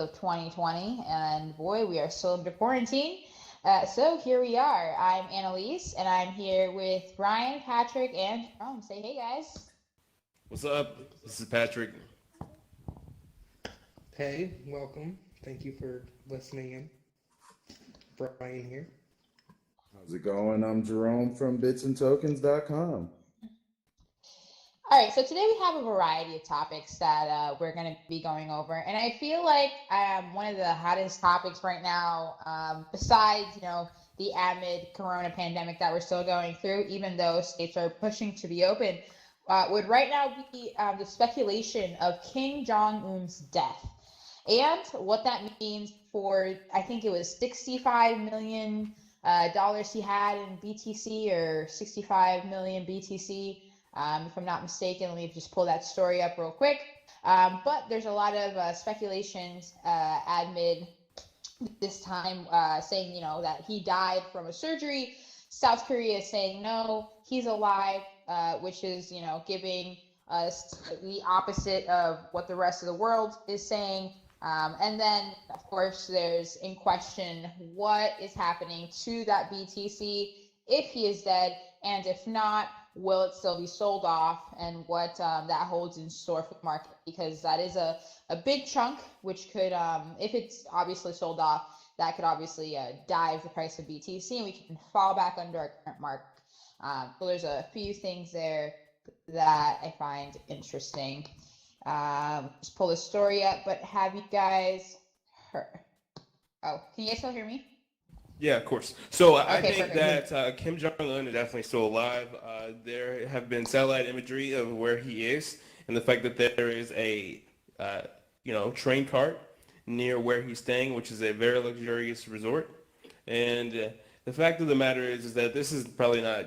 of 2020, and boy, we are still under quarantine. So here we are. I'm Annalese, and I'm here with Brian, Patrick, and Jerome. Say hey, guys. What's up? This is Patrick. Hey, welcome. Thank you for listening in. Brian here. How's it going? I'm Jerome from bitsandtokens.com. All right, so today we have a variety of topics that we're going to be going over, and I feel like one of the hottest topics right now, besides the amid Corona pandemic that we're still going through, even though states are pushing to be open, would right now be the speculation of Kim Jong Un's death and what that means for I think it was 65 million dollars he had in BTC or 65 million BTC if I'm not mistaken. Let me just pull that story up real quick. But there's a lot of speculations amid this time saying, that he died from a surgery. South Korea is saying no, he's alive, which is, giving us the opposite of what the rest of the world is saying. And then, of course, there's in question what is happening to that BTC if he is dead, and if not, will it still be sold off, and what that holds in store for the market, because that is a big chunk, which could, if it's obviously sold off, that could obviously dive the price of BTC, and we can fall back under our current mark. So there's a few things there that I find interesting. Just pull the story up, but have you guys heard? Oh, can you guys still hear me? Yeah, of course. So I Okay, think perfect. that Kim Jong Un is definitely still alive. There have been satellite imagery of where he is, and the fact that there is a uh, train cart near where he's staying, which is a very luxurious resort. And the fact of the matter is that this is probably not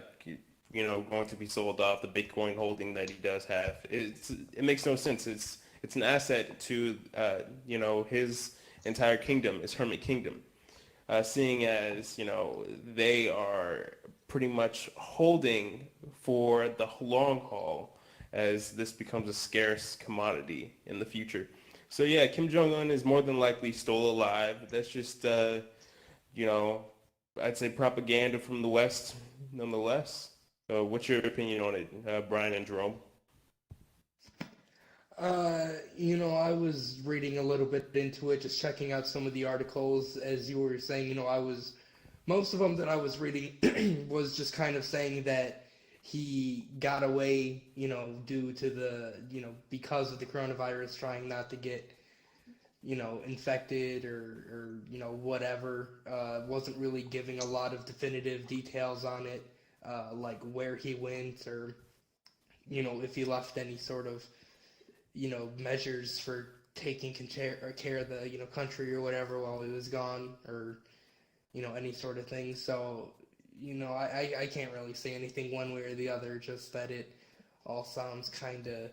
going to be sold off. The Bitcoin holding that he does have, it makes no sense. It's an asset to his entire kingdom, his hermit kingdom, seeing as they are pretty much holding for the long haul as this becomes a scarce commodity in the future. So yeah, Kim Jong Un is more than likely still alive. That's just you know I'd say propaganda from the West, nonetheless. What's your opinion on it, Brian and Jerome? I was reading a little bit into it, just checking out some of the articles. As you were saying, most of them that I was reading was just kind of saying that he got away, due to because of the coronavirus, trying not to get, infected or whatever. Wasn't really giving a lot of definitive details on it, like where he went or, if he left any sort of measures for taking care of the country or whatever while he was gone, or any sort of thing. So I can't really say anything one way or the other. Just that it all sounds kind of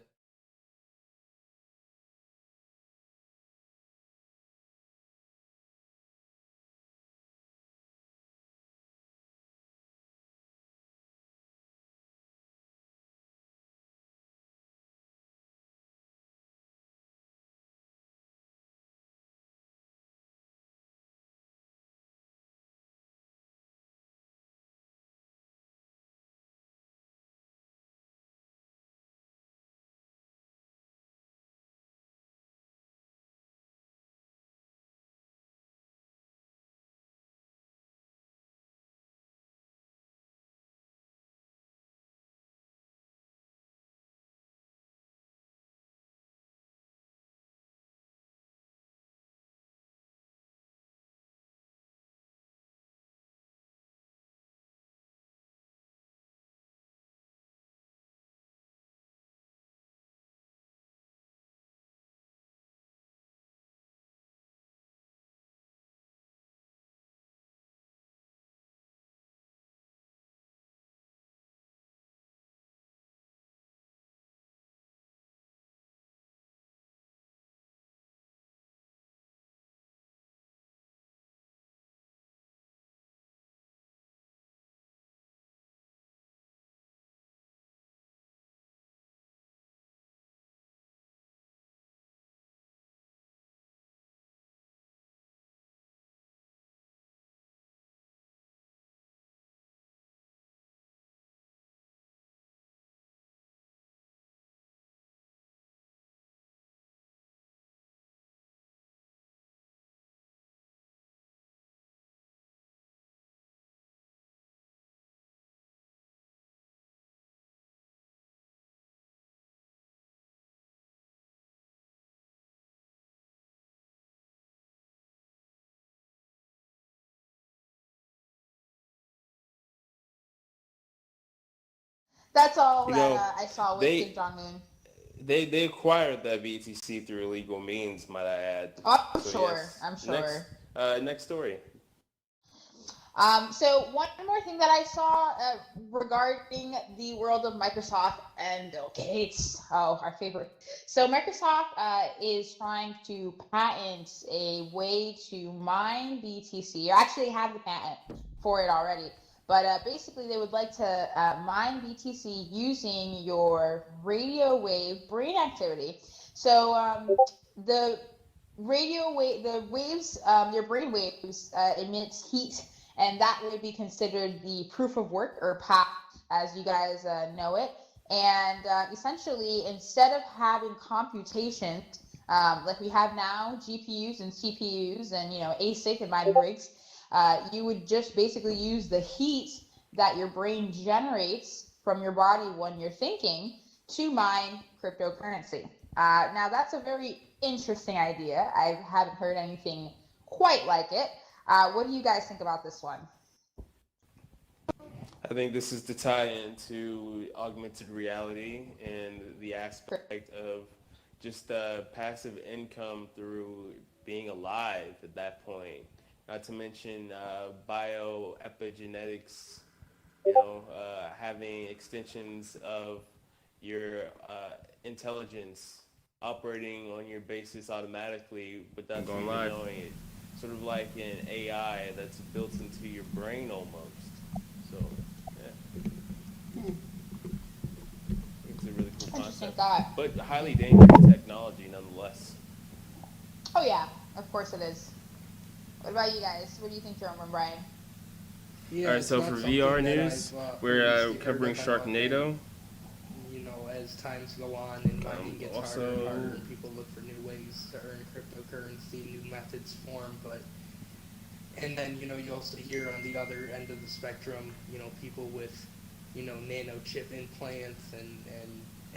That's all You that know, I saw with Kim they Jong Un. they acquired that BTC through illegal means, might I add. Oh, I'm So sure. yes, I'm next sure. next story. So one more thing that I saw regarding the world of Microsoft and Bill Gates, oh, our favorite. So Microsoft is trying to patent a way to mine BTC. You actually have the patent for it already, but basically they would like to mine BTC using your radio wave brain activity. So the the waves, your brain waves emits heat, and that would be considered the proof of work or POP as you guys know it. And essentially, instead of having computations like we have now, GPUs and CPUs and ASIC and mining rigs, you would just basically use the heat that your brain generates from your body when you're thinking to mine cryptocurrency. Now that's a very interesting idea. I haven't heard anything quite like it. What do you guys think about this one? I think this is to tie into augmented reality and the aspect of just passive income through being alive at that point. Not to mention bioepigenetics, having extensions of your intelligence operating on your basis automatically without you even knowing it. Sort of like an AI that's built into your brain almost. So, yeah, it's a really cool Interesting concept, thought. but highly dangerous technology nonetheless. Oh yeah, of course it is. What about you guys? What do you think, Jerome and Brian? All Yeah, right, it's so for not VR something that news, I've we're previously heard covering of. I know that, Sharknado. as times go on and mining gets harder and harder Also, and people look for new ways to earn cryptocurrency, new methods form, but and then you also hear on the other end of the spectrum, people with nano chip implants and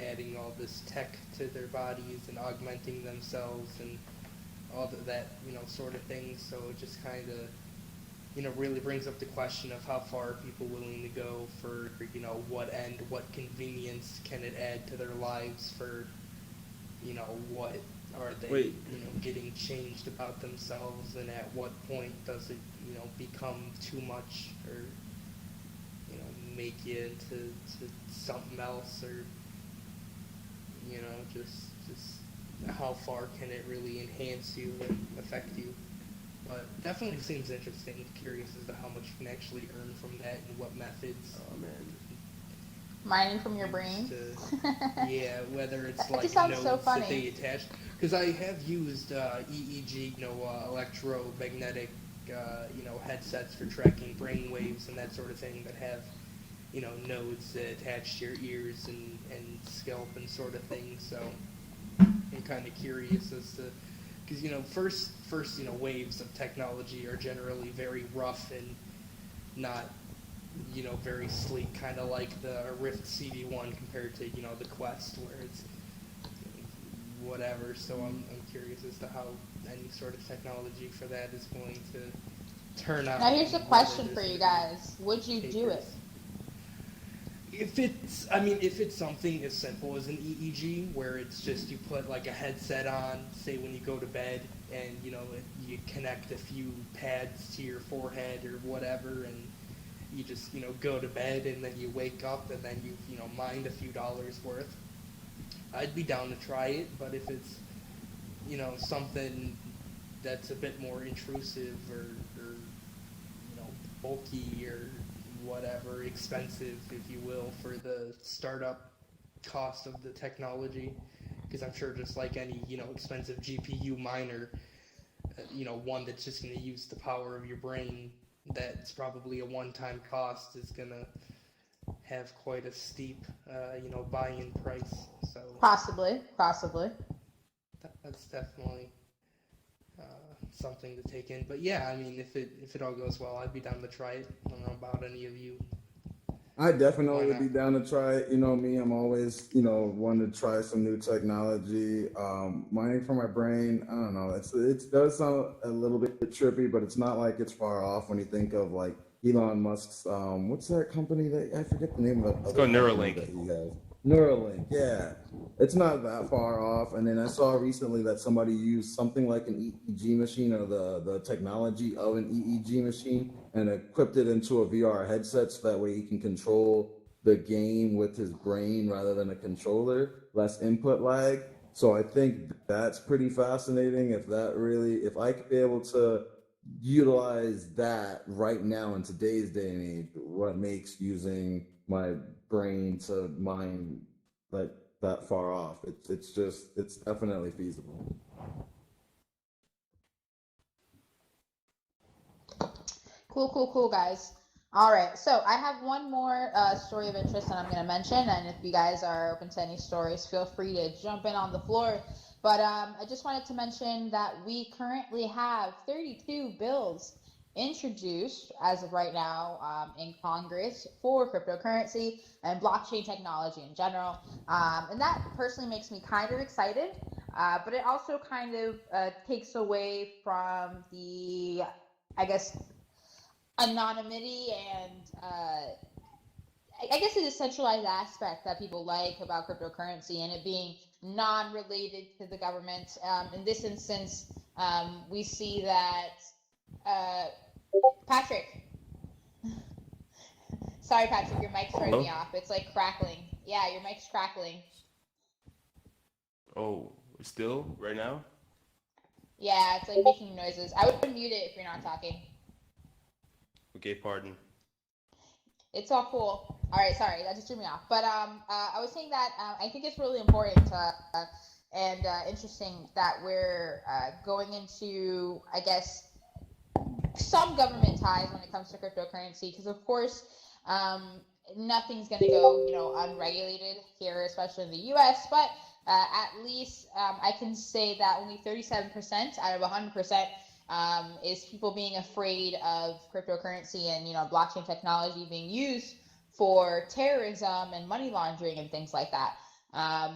adding all this tech to their bodies and augmenting themselves and all that sort of thing. So it just kind of really brings up the question of how far are people willing to go for what end, what convenience can it add to their lives for what are they wait, getting changed about themselves, and at what point does it become too much, or make you into something else, or just how far can it really enhance you and affect you. But definitely seems interesting. Curious as to how much you can actually earn from that and what methods. oh man, Mining from your Used brain? yeah, whether it's That just like sounds so nodes that funny. they attach. Because I have used EEG, electromagnetic, headsets for tracking brain waves and that sort of thing that have, nodes attached to your ears and scalp and sort of thing. So I'm kind of curious as to, because first waves of technology are generally very rough and not very sleek, kind of like the Rift CD1 compared to the Quest, where it's whatever. So I'm curious as to how any sort of technology for that is going to turn out. Now here's a And what question it is for you going to guys. Would you be do it? takers. If it's something as simple as an EEG, where it's just you put like a headset on, say when you go to bed, and you connect a few pads to your forehead or whatever, and you just go to bed, and then you wake up, and then you've mined a few dollars worth, I'd be down to try it. But if it's something that's a bit more intrusive or bulky or whatever, expensive, if you will, for the startup cost of the technology, because I'm sure just like any expensive GPU miner, one that's just going to use the power of your brain, that's probably a one-time cost, is going to have quite a steep buy-in price. So Possibly, possibly. that's definitely something to take in. But yeah, I mean, if it all goes well, I'd be down to try it. I don't know about any of you. I Why definitely would not? be down to try it. You know me, I'm always, wanting to try some new technology. Mining for my brain, I don't know. It does sound a little bit trippy, but it's not like it's far off when you think of like Elon Musk's what's that company that I forget the name of the It's other called company Neuralink. that he has. Neuralink, yeah. It's not that far off. And then I saw recently that somebody used something like an EEG machine or the technology of an EEG machine and equipped it into a VR headset so that way he can control the game with his brain rather than a controller, less input lag. So I think that's pretty fascinating. If I could be able to utilize that right now in today's day and age, what makes using my brain to mine like that far off? It's definitely feasible. Cool, guys. All right, so I have one more story of interest that I'm going to mention, and if you guys are open to any stories, feel free to jump in on the floor. But I just wanted to mention that we currently have 32 bills introduced as of right now in Congress for cryptocurrency and blockchain technology in general. And that personally makes me kind of excited, but it also kind of takes away from the, I guess, anonymity and I guess the decentralized aspect that people like about cryptocurrency and it being non-related to the government. In this instance, we see that uh, Patrick. Sorry, Patrick, your mic's throwing me Hello? off. It's like crackling. Yeah, your mic's crackling. Oh, still right now? Yeah, it's like making noises. I would mute it if you're not talking. Okay, pardon. It's all cool. All right, sorry, that just threw me off. But I was saying that I think it's really important and interesting that we're going into, I guess, some government ties when it comes to cryptocurrency, because of course, nothing's going to go, unregulated here, especially in the U.S. But at least I can say that only 37% out of 100% is people being afraid of cryptocurrency and blockchain technology being used for terrorism and money laundering and things like that.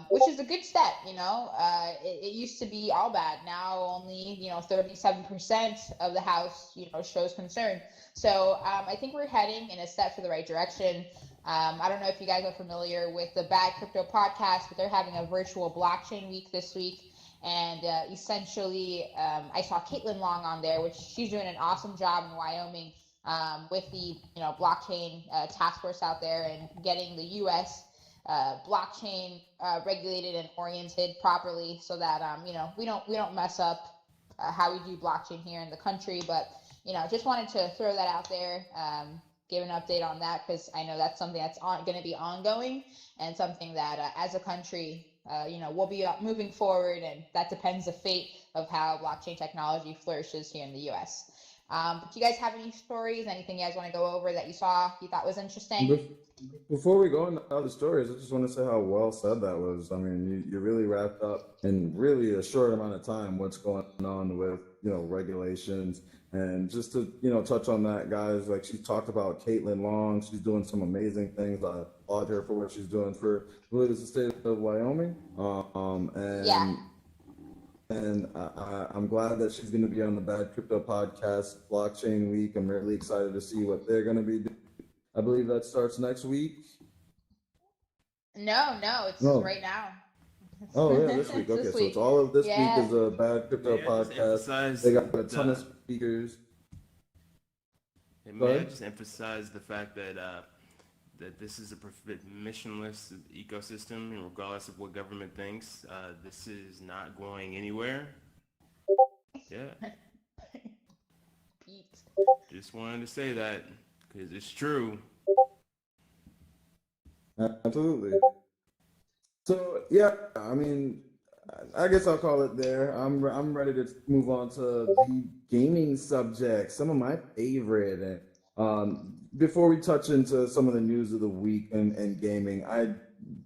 Which is a good step, it used to be all bad. Now only 37% of the House shows concern. So I think we're heading in a step for the right direction. I don't know if you guys are familiar with the Bad Crypto podcast, but they're having a virtual blockchain week this week. And essentially, I saw Caitlin Long on there, which she's doing an awesome job in Wyoming with the blockchain task force out there and getting the U.S. Blockchain regulated and oriented properly, so that we don't mess up how we do blockchain here in the country. But just wanted to throw that out there. Give an update on that because I know that's something that's going to be ongoing and something that as a country we'll be moving forward, and that depends the fate of how blockchain technology flourishes here in the U.S. But do you guys have any stories, anything you guys want to go over that you saw you thought was interesting? Before we go into other stories, I just want to say how well said that was. I mean, you really wrapped up in really a short amount of time what's going on with, regulations. And just to, touch on that, guys, like she talked about Caitlin Long, she's doing some amazing things. I applaud her for what she's doing for, I believe it's the state of Wyoming. Yeah. And I'm glad that she's going to be on the Bad Crypto podcast, Blockchain Week. I'm really excited to see what they're going to be doing. I believe that starts next week. No, it's No. right now. Oh yeah, this week. It's Okay, this so week. it's all of this week Yeah. is a Bad Crypto May I just podcast. emphasize They got a ton of speakers. May I just emphasize the fact that that this is a permissionless ecosystem, and regardless of what government thinks, this is not going anywhere. Yeah, Pete. just wanted to say that because it's true. Absolutely. So yeah, I mean, I guess I'll call it there. I'm ready to move on to the gaming subject, some of my favorite. And before we touch into some of the news of the week and gaming, I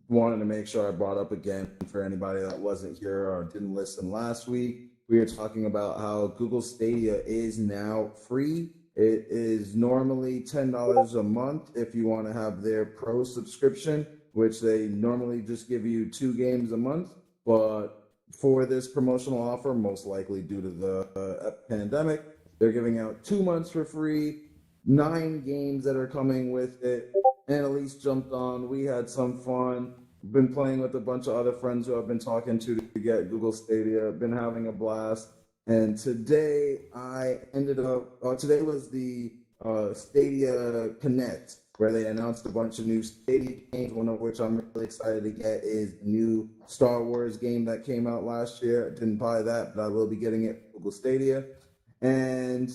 wanted to make sure I brought up again for anybody that wasn't here or didn't listen last week. We were talking about how Google Stadia is now free. It is normally $10 a month if you want to have their pro subscription, which they normally just give you 2 games a month. But for this promotional offer, most likely due to the pandemic, they're giving out 2 months for free. 9 games that are coming with it. Annalese jumped on. We had some fun. Been playing with a bunch of other friends who I've been talking to get Google Stadia. Been having a blast. And today I ended up. Today was the Stadia Connect, where they announced a bunch of new Stadia games. One of which I'm really excited to get is the new Star Wars game that came out last year. I didn't buy that, but I will be getting it for Google Stadia. And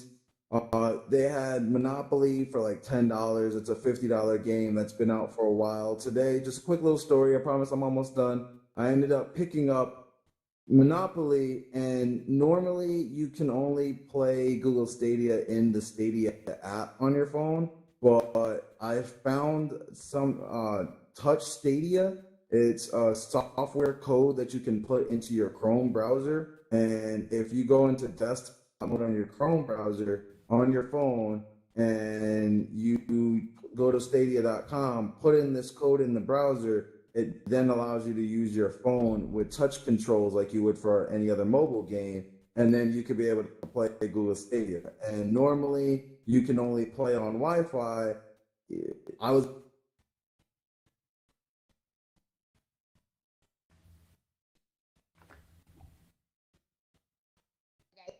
they had Monopoly for like $10. It's a $50 game that's been out for a while. Today, just a quick little story. I promise I'm almost done. I ended up picking up Monopoly, and normally you can only play Google Stadia in the Stadia app on your phone, but I found some Touch Stadia. It's a software code that you can put into your Chrome browser, and if you go into desktop mode on your Chrome browser on your phone and you go to stadia.com, put in this code in the browser, it then allows you to use your phone with touch controls like you would for any other mobile game, and then you could be able to play Google Stadia. And normally you can only play on Wi-Fi. I was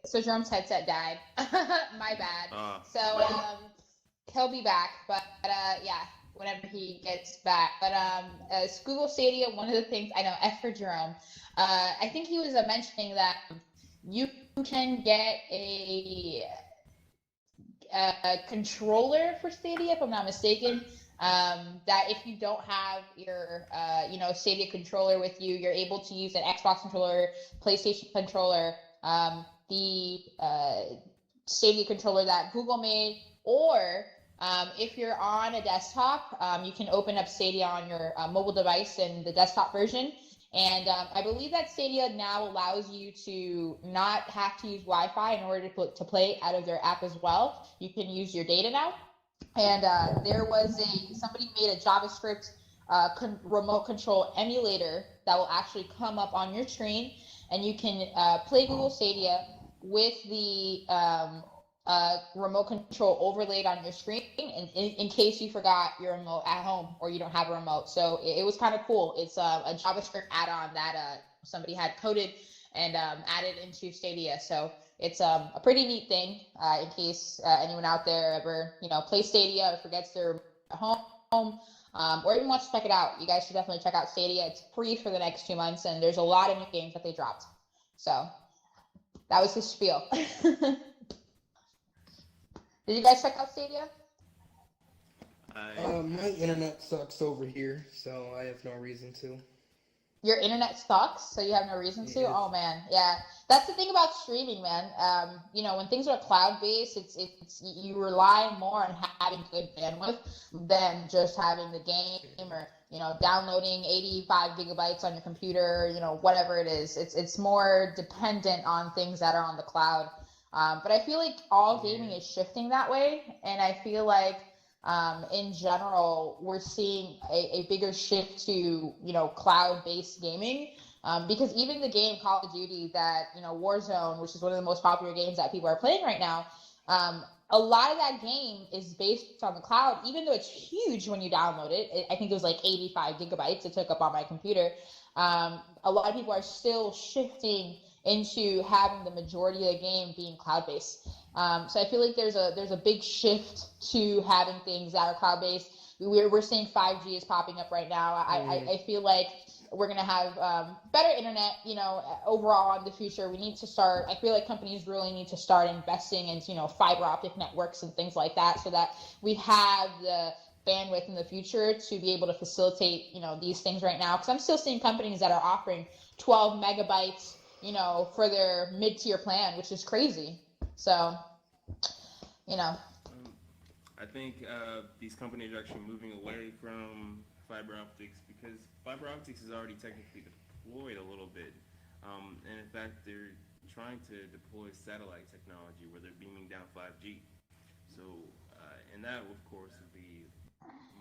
So Jerome's headset died. My bad. So he'll be back, but yeah, whenever he gets back. But as Google Stadia, one of the things I know, F for Jerome. I think he was mentioning that you can get a controller for Stadia, if I'm not mistaken. That if you don't have your Stadia controller with you, you're able to use an Xbox controller, PlayStation controller, the Stadia controller that Google made, or if you're on a desktop, you can open up Stadia on your mobile device in the desktop version. And I believe that Stadia now allows you to not have to use Wi-Fi in order to play out of their app as well. You can use your data now. And there was somebody made a JavaScript remote control emulator that will actually come up on your screen, and you can play Google Stadia with the remote control overlaid on your screen in case you forgot your remote at home or you don't have a remote. So it was kind of cool. It's a JavaScript add-on that somebody had coded and added into Stadia. So it's a pretty neat thing in case anyone out there ever plays Stadia or forgets their home or even wants to check it out. You guys should definitely check out Stadia. It's free for the next 2 months, and there's a lot of new games that they dropped. So that was his spiel. Did you guys check out Stadia? My internet sucks over here, so I have no reason to. Your internet sucks, so you have no reason to. Yes. Oh man, yeah, that's the thing about streaming, man. When things are cloud-based, it's you rely more on having good bandwidth than just having the game or downloading 85 gigabytes on your computer. Whatever it is, it's more dependent on things that are on the cloud. But I feel like all gaming is shifting that way, and I feel like in general, we're seeing a bigger shift to cloud-based gaming, because even the game Call of Duty that Warzone, which is one of the most popular games that people are playing right now, a lot of that game is based on the cloud. Even though it's huge when you download it, I think it was like 85 gigabytes it took up on my computer. A lot of people are still shifting into having the majority of the game being cloud-based. So I feel like there's a big shift to having things that are cloud-based. We're seeing 5G is popping up right now. I feel like we're gonna have better internet, overall in the future. We need to start. I feel like companies really need to start investing into fiber optic networks and things like that, so that we have the bandwidth in the future to be able to facilitate these things right now. Because I'm still seeing companies that are offering 12 megabytes for their mid-tier plan, which is crazy. So, I think these companies are actually moving away from fiber optics because fiber optics is already technically deployed a little bit. And in fact, they're trying to deploy satellite technology where they're beaming down 5G. So, and that, of course, would be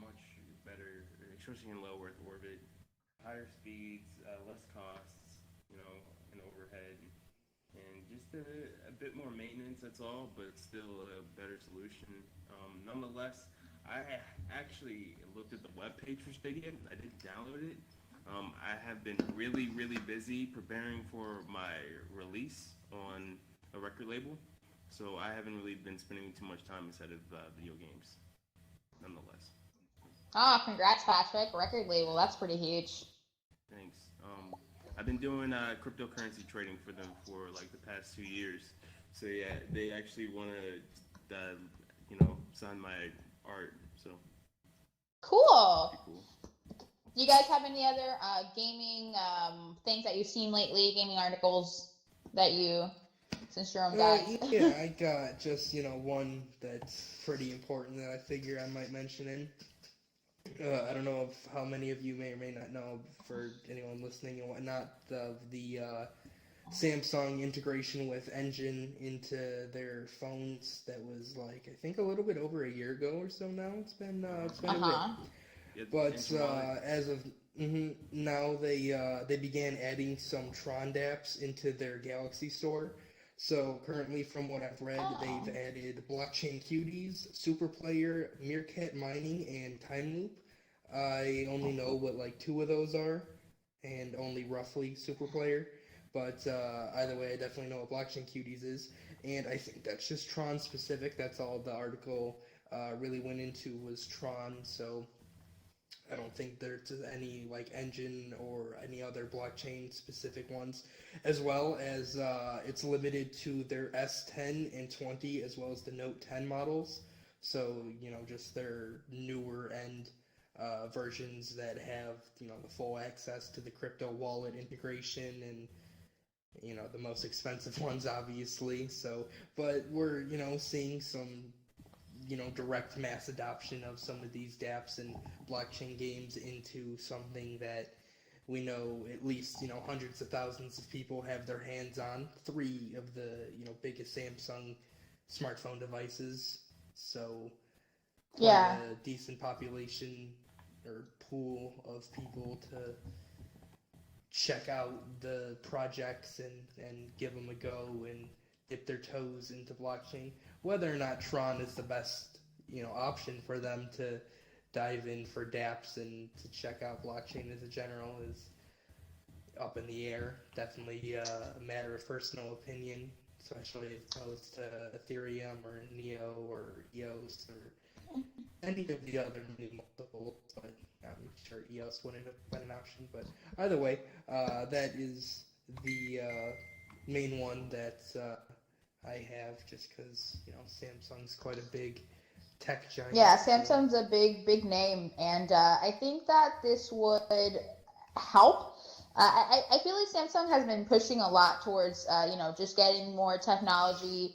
much better, especially in low Earth orbit, higher speeds, less costs, and overhead. and just a bit more maintenance. That's all, but still a better solution. Nonetheless, I actually looked at the web page for Stadia. I did download it. I have been really, really busy preparing for my release on a record label, so I haven't really been spending too much time inside of video games. Nonetheless, Oh, congrats, Patrick. Record label. That's pretty huge. thanks. I've been doing cryptocurrency trading for them for like the past 2 years. So yeah, they actually want to, sign my art. So Cool. pretty cool. Do you guys have any other gaming things that you've seen lately, gaming articles that you, since Jerome died? Yeah, I got just one that's pretty important that I figure I might mention in. I don't know if how many of you may or may not know, for anyone listening and whatnot, the Samsung integration with Engine into their phones. That was like, I think, a little bit over a year ago or so now. It's been a bit. Uh-huh. Yeah, But as of now, they began adding some Tron dApps into their Galaxy Store. So currently, from what I've read, Oh. they've added Blockchain Cuties, Super Player, Meerkat Mining, and Time Loop. I only know what like two of those are, and only roughly Super Player. But either way, I definitely know what Blockchain Cuties is, and I think that's just Tron specific. That's all the article really went into, was Tron. So I don't think there's any like Engine or any other blockchain specific ones, as well as it's limited to their S10 and 20 as well as the Note 10 models. So just their newer end versions that have the full access to the crypto wallet integration, and the most expensive ones obviously. So, but we're seeing some direct mass adoption of some of these dApps and blockchain games into something that we know at least hundreds of thousands of people have their hands on. Three of the biggest Samsung smartphone devices, so quite Yeah. a decent population or pool of people to check out the projects and give them a go and dip their toes into blockchain. Whether or not Tron is the best option for them to dive in for dApps and to check out blockchain as a general is up in the air. Definitely a matter of personal opinion, especially as opposed to Ethereum or Neo or EOS or any of the other new multiples. But I'm sure EOS wouldn't have been an option. But either way, that is the main one that I have, just because Samsung's quite a big tech giant. Yeah, So Samsung's a big name, and I think that this would help. I feel like Samsung has been pushing a lot towards, just getting more technology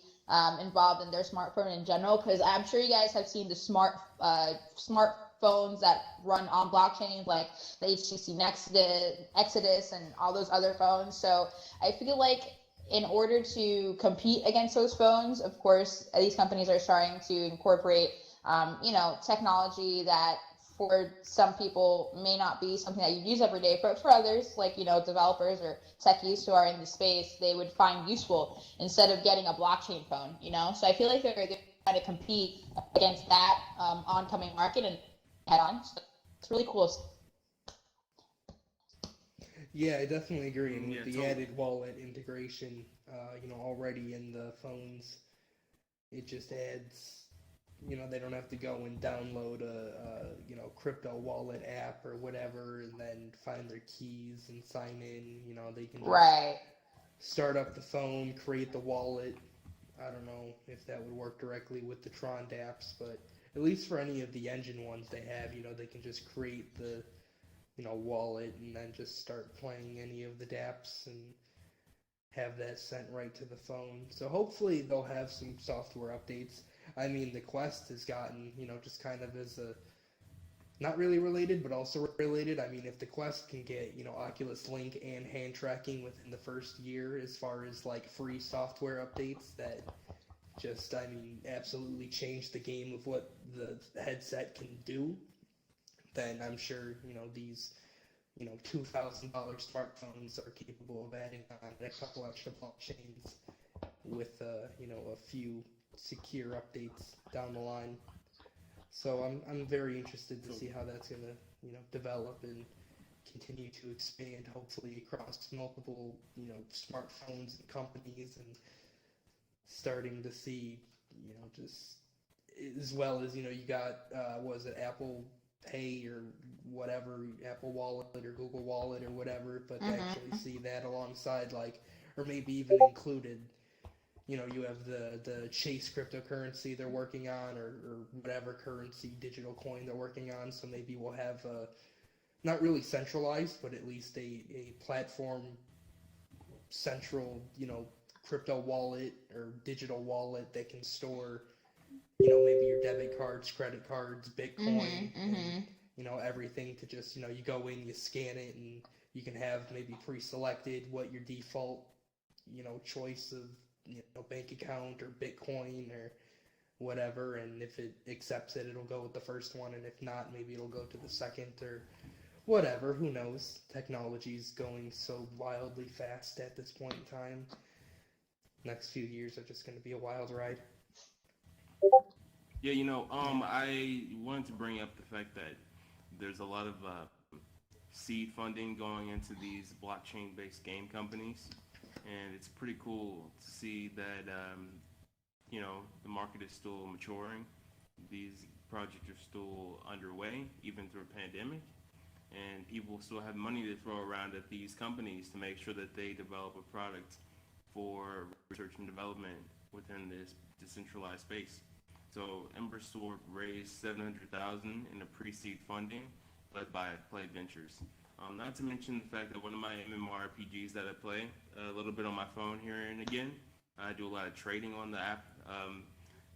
involved in their smartphone in general. Because I'm sure you guys have seen the smartphones that run on blockchain, like the HTC Nexus, Exodus, and all those other phones. So I feel like in order to compete against those phones, of course, these companies are starting to incorporate, technology that for some people may not be something that you use every day, but for others, like, developers or techies who are in the space, they would find useful instead of getting a blockchain phone, So I feel like they're trying to compete against that oncoming market and head on. So it's really cool. yeah, I definitely agree. And with Yeah, the totally. added wallet integration, already in the phones, it just adds. They don't have to go and download a crypto wallet app or whatever, and then find their keys and sign in. They can just Right. start up the phone, create the wallet. I don't know if that would work directly with the Tron dApps, but at least for any of the Engine ones they have, they can just create the wallet and then just start playing any of the dApps and have that sent right to the phone. So hopefully they'll have some software updates. I mean, the Quest has gotten, just kind of as a not really related, but also related. I mean, if the Quest can get, Oculus Link and hand tracking within the first year, as far as like free software updates that just, I mean, absolutely change the game of what the headset can do, then I'm sure, these $2,000 smartphones are capable of adding on a couple extra blockchains with a few secure updates down the line. So I'm very interested to see how that's gonna develop and continue to expand, hopefully across multiple smartphones and companies, and starting to see just as well as you got was it Apple Pay or whatever, Apple Wallet or Google Wallet or whatever, but to actually see that alongside, like, or maybe even included. You have the Chase cryptocurrency they're working on, or whatever currency, digital coin they're working on. So maybe we'll have not really centralized, but at least a platform central, crypto wallet or digital wallet that can store, maybe your debit cards, credit cards, Bitcoin, and everything to just, you go in, you scan it, and you can have maybe pre-selected what your default, choice of bank account or Bitcoin or whatever, and if it accepts it, it'll go with the first one, and if not, maybe it'll go to the second or whatever. Who knows? Technology's going so wildly fast at this point in time. Next few years are just going to be a wild ride. Yeah, I wanted to bring up the fact that there's a lot of seed funding going into these blockchain-based game companies, and it's pretty cool to see that the market is still maturing. These projects are still underway, even through a pandemic, and people still have money to throw around at these companies to make sure that they develop a product for research and development within this decentralized space. So Ember Sword raised $700,000 in a pre-seed funding led by Play Ventures. Not to mention the fact that one of my MMORPGs that I play a little bit on my phone here and again, I do a lot of trading on the app.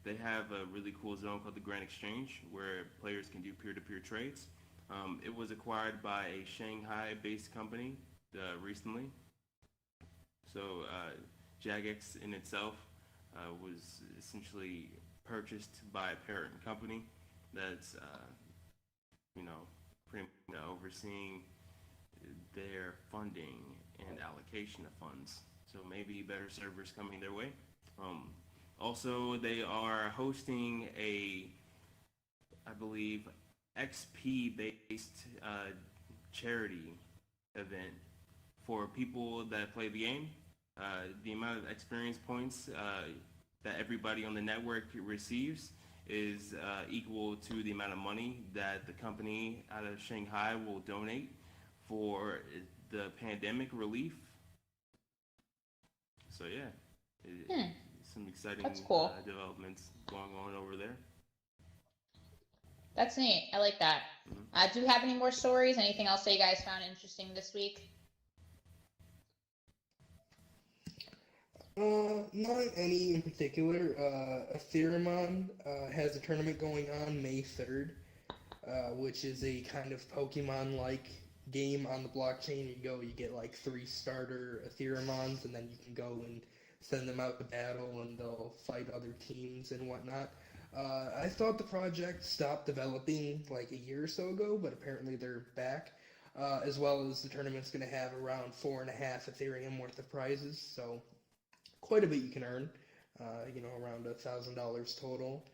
They have a really cool zone called the Grand Exchange where players can do peer-to-peer trades. It was acquired by a Shanghai-based company recently. So Jagex in itself was essentially purchased by a parent company that's pretty much overseeing their funding and allocation of funds. So maybe better servers coming their way. Also, they are hosting I believe, XP-based charity event for people that play the game. The amount of experience points that everybody on the network receives is equal to the amount of money that the company out of Shanghai will donate for the pandemic relief. So yeah, some exciting cool. Developments going on over there. That's neat. I like that. Do you have any more stories? Anything else that you guys found interesting this week? Not any in particular. Ethereum has a tournament going on May 3rd, which is a kind of Pokemon-like game on the blockchain. You get like 3 starter Ethereumons, and then you can go and send them out to battle, and they'll fight other teams and whatnot. I thought the project stopped developing like a year or so ago, but apparently they're back. As well as the tournament's going to have around 4.5 Ethereum worth of prizes, so quite a bit you can earn, around $1,000 total,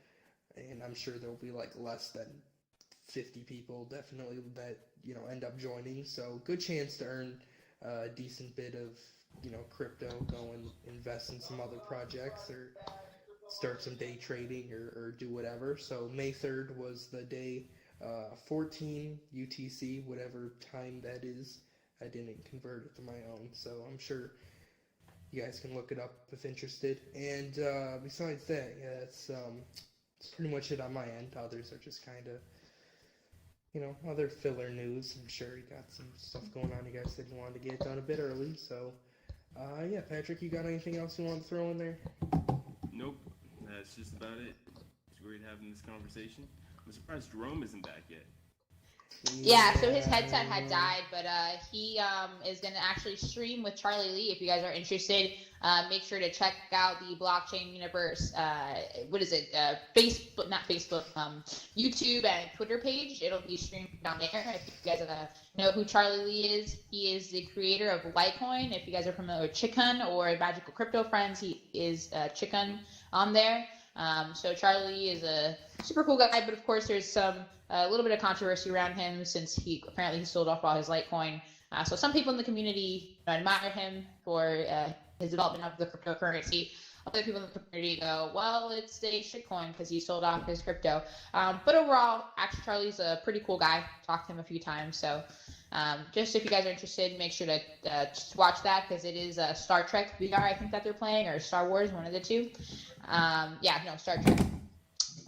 and I'm sure there'll be like less than 50 people definitely that end up joining, so good chance to earn a decent bit of crypto, go and invest in some other projects or start some day trading or do whatever. So May 3rd was the day, 14 UTC, whatever time that is. I didn't convert it to my own, so I'm sure you guys can look it up if interested. And besides that, yeah, that's pretty much it on my end. Others are just kind of, other filler news. I'm sure you got some stuff going on. You guys said you wanted to get it done a bit early, so yeah, Patrick, you got anything else you want to throw in there? Nope, that's just about it. It's great having this conversation. I'm surprised Jerome isn't back yet. Yeah, so his headset had died, but he is going to actually stream with Charlie Lee if you guys are interested. make sure to check out the Blockchain UniVRse. What is it? Facebook, not Facebook. YouTube and Twitter page. It'll be streamed down there. If you guys know who Charlie Lee is, he is the creator of Litecoin. If you guys are familiar with Chicken or Magical Crypto Friends, he is Chicken on there. So Charlie Lee is a super cool guy, but of course there's a little bit of controversy around him since he sold off all his Litecoin. So some people in the community admire him for his development of the cryptocurrency. Other people in the community go, well, it's a shitcoin because he sold off his crypto. But overall, actually, Charlie's a pretty cool guy. Talked to him a few times. So just if you guys are interested, make sure to just watch that because it is Star Trek VR, I think that they're playing, or Star Wars, one of the two. Star Trek.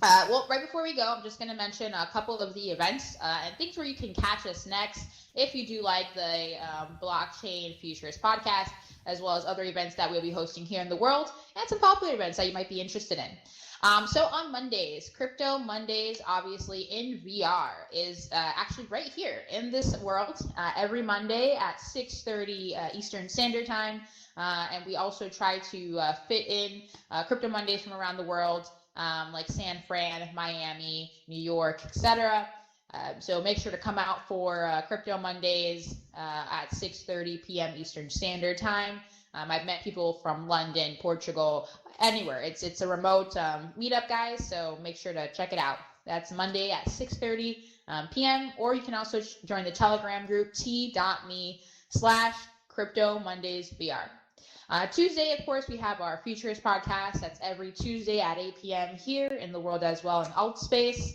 Well, right before we go, I'm just going to mention a couple of the events and things where you can catch us next if you do like the Blockchain Futurist podcast, as well as other events that we'll be hosting here in the world and some popular events that you might be interested in. So on Mondays, Crypto Mondays, obviously in VR, is actually right here in this world every Monday at 6:30 Eastern Standard Time. And we also try to fit in Crypto Mondays from around the world, like San Fran, Miami, New York, etc. So make sure to come out for Crypto Mondays at 6:30 p.m. Eastern Standard Time. I've met people from London, Portugal, anywhere. It's a remote meetup, guys, so make sure to check it out. That's Monday at 6:30 p.m. Or you can also join the Telegram group t.me/CryptoMondaysVR. Tuesday, of course, we have our Futurist podcast. That's every Tuesday at 8 p.m. here in the world as well in Altspace,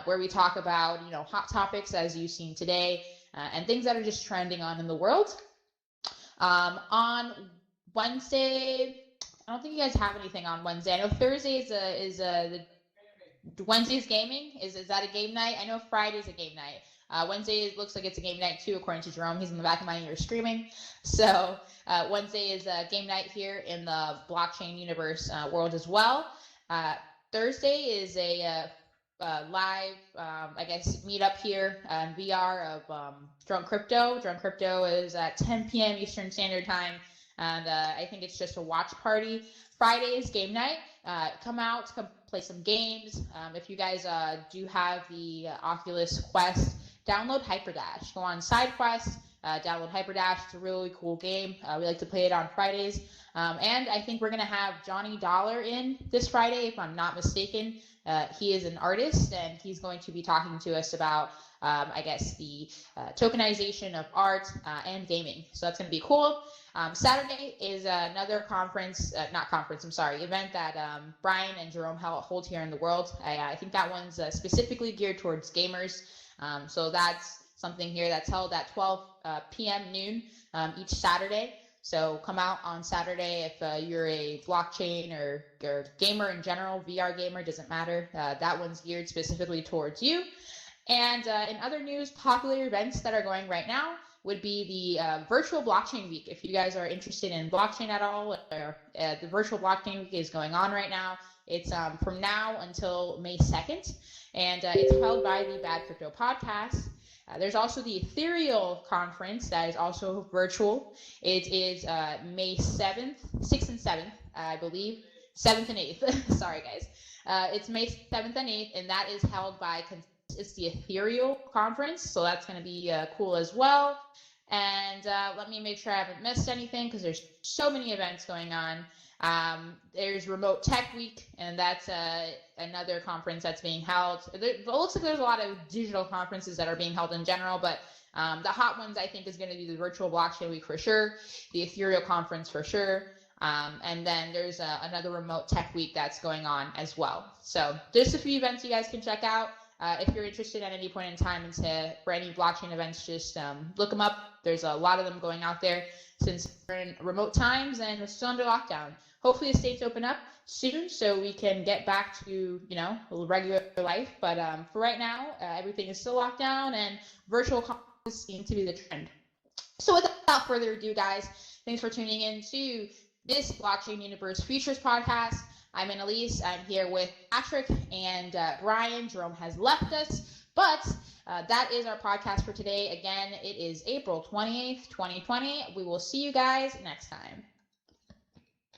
where we talk about, hot topics as you've seen today and things that are just trending on in the world. On Wednesday, I don't think you guys have anything on Wednesday. I know Thursday is Wednesday's gaming. Is that a game night? I know Friday's a game night. Wednesday looks like it's a game night too, according to Jerome. He's in the back of my ear screaming. So Wednesday is a game night here in the Blockchain UniVRse world as well. Thursday is a live, meetup here in VR of Drunk Crypto. Drunk Crypto is at 10 p.m. Eastern Standard Time, and I think it's just a watch party. Friday is game night. Come out, come play some games. If you guys do have the Oculus Quest, download Hyperdash. Go on SideQuest, download Hyperdash. It's a really cool game. We like to play it on Fridays. And I think we're going to have Johnny Dollar in this Friday, if I'm not mistaken. He is an artist, and he's going to be talking to us about, the tokenization of art and gaming. So that's going to be cool. Saturday is another event that Brian and Jerome hold here in the world. I think that one's specifically geared towards gamers. So that's something here that's held at 12 p.m. noon each Saturday. So come out on Saturday if you're a blockchain or gamer in general, VR gamer, doesn't matter. That one's geared specifically towards you. And in other news, popular events that are going right now would be the virtual blockchain week. If you guys are interested in blockchain at all, the virtual blockchain week is going on right now. It's from now until May 2nd, and it's held by the Bad Crypto podcast. There's also the Ethereal conference that is also virtual. It is May 7th, 6th and 7th, I believe. 7th and 8th. Sorry, guys. It's May 7th and 8th, and that is held by, it's the Ethereal conference, so that's going to be cool as well. And let me make sure I haven't missed anything because there's so many events going on. There's Remote Tech Week, and that's another conference that's being held. It looks like there's a lot of digital conferences that are being held in general, but the hot ones I think is going to be the Virtual Blockchain Week for sure, the Ethereal conference for sure, and then there's another Remote Tech Week that's going on as well. So there's a few events you guys can check out. If you're interested at any point in time for any blockchain events, just look them up. There's a lot of them going out there since we're in remote times and we're still under lockdown. Hopefully the states open up soon so we can get back to, regular life. But for right now, everything is still locked down and virtual conferences seem to be the trend. So without further ado, guys, thanks for tuning in to this Blockchain UniVRse Futurist podcast. I'm Annalese. I'm here with Patrick and Brian. Jerome has left us, but that is our podcast for today. Again, it is April 28th, 2020. We will see you guys next time.